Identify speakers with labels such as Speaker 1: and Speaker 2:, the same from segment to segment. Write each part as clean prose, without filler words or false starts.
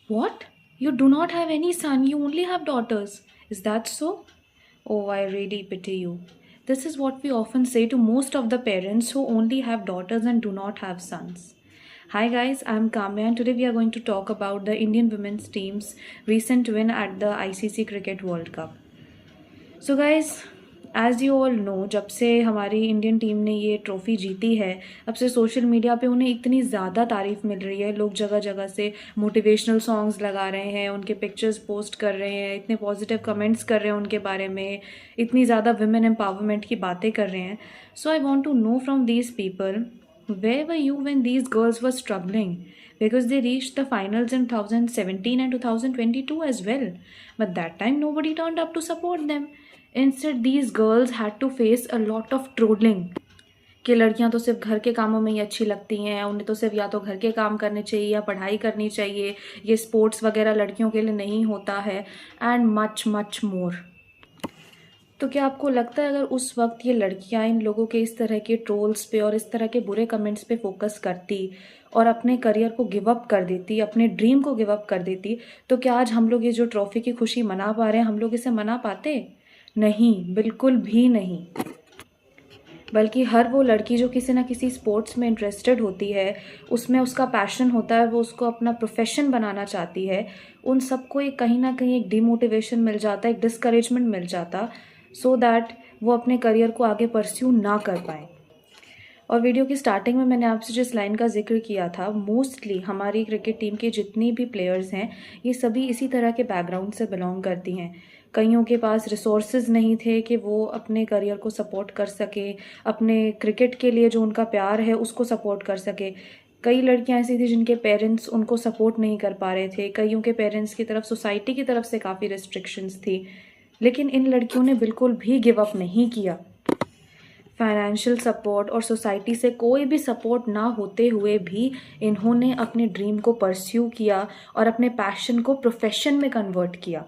Speaker 1: What? You do not have any son, you only have daughters. Is that so? Oh, I really pity you. This is what we often say to most of the parents who only have daughters and do not have sons. Hi guys, I'm Kamya and today we are going to talk about the Indian women's team's recent win at the ICC Cricket World Cup. So guys as you all know, जब से हमारी Indian team ने ये trophy जीती है, अब से social media पे उन्हें इतनी ज़्यादा तारीफ़ मिल रही है। लोग जगह जगह से मोटिवेशनल सॉन्ग्स लगा रहे हैं, उनके पिक्चर्स पोस्ट कर रहे हैं, इतने पॉजिटिव कमेंट्स कर रहे हैं उनके बारे में, इतनी ज़्यादा वुमेन एम्पावरमेंट की बातें कर रहे हैं। So I want to know from these people, where were you when these girls were struggling? Because they reached the finals in 2017 and 2022 as well. But that time nobody turned up to support them. Instead, these girls had to face a lot of trolling. कि लड़कियां तो सिर्फ घर के कामों में ही अच्छी लगती हैं, उन्हें तो सिर्फ या तो घर के काम करने चाहिए या पढ़ाई करनी चाहिए, ये स्पोर्ट्स वगैरह लड़कियों के लिए नहीं होता है, एंड मच मच मोर। तो क्या आपको लगता है अगर उस वक्त ये लड़कियां इन लोगों के इस तरह के ट्रोल्स पे और इस तरह के बुरे कमेंट्स पे फोकस करती और अपने करियर को गिव अप कर देती, अपने ड्रीम को गिव अप कर देती, तो क्या आज हम लोग ये जो ट्रॉफी की खुशी मना पा रहे हैं, हम लोग इसे मना पाते? नहीं, बिल्कुल भी नहीं। बल्कि हर वो लड़की जो किसी ना किसी स्पोर्ट्स में इंटरेस्टेड होती है, उसमें उसका पैशन होता है, वो उसको अपना प्रोफेशन बनाना चाहती है, उन सबको एक कहीं ना कहीं एक डिमोटिवेशन मिल जाता, एक डिस्करेजमेंट मिल जाता, सो दैट वो अपने करियर को आगे परस्यू ना कर पाए। और वीडियो की स्टार्टिंग में मैंने आपसे जिस लाइन का जिक्र किया था, मोस्टली हमारी क्रिकेट टीम के जितनी भी प्लेयर्स हैं, ये सभी इसी तरह के बैकग्राउंड से बिलोंग करती हैं। कईयों के पास रिसोर्सेज नहीं थे कि वो अपने करियर को सपोर्ट कर सके, अपने क्रिकेट के लिए जो उनका प्यार है उसको सपोर्ट कर सके। कई लड़कियां ऐसी थी जिनके पेरेंट्स उनको सपोर्ट नहीं कर पा रहे थे, कईयों के पेरेंट्स की तरफ, सोसाइटी की तरफ से काफ़ी रिस्ट्रिक्शंस थी, लेकिन इन लड़कियों ने बिल्कुल भी गिव अप नहीं किया। फाइनेंशियल सपोर्ट और सोसाइटी से कोई भी सपोर्ट ना होते हुए भी इन्होंने अपने ड्रीम को परस्यू किया और अपने पैशन को प्रोफेशन में कन्वर्ट किया।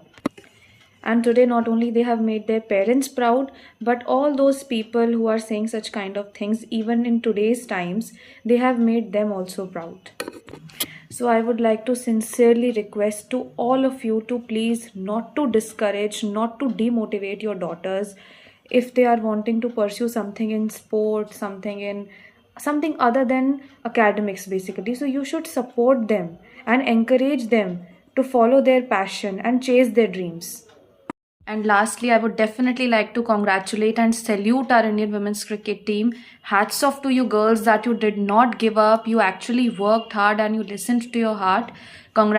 Speaker 1: And today, not only they have made their parents proud, but all those people who are saying such kind of things, even in today's times, they have made them also proud. So I would like to sincerely request to all of you to please not to discourage, not to demotivate your daughters if they are wanting to pursue something in sport, something other than academics basically. So you should support them and encourage them to follow their passion and chase their dreams. And lastly, I would definitely like to congratulate and salute our Indian women's cricket team. Hats off to you girls that you did not give up. You actually worked hard and you listened to your heart.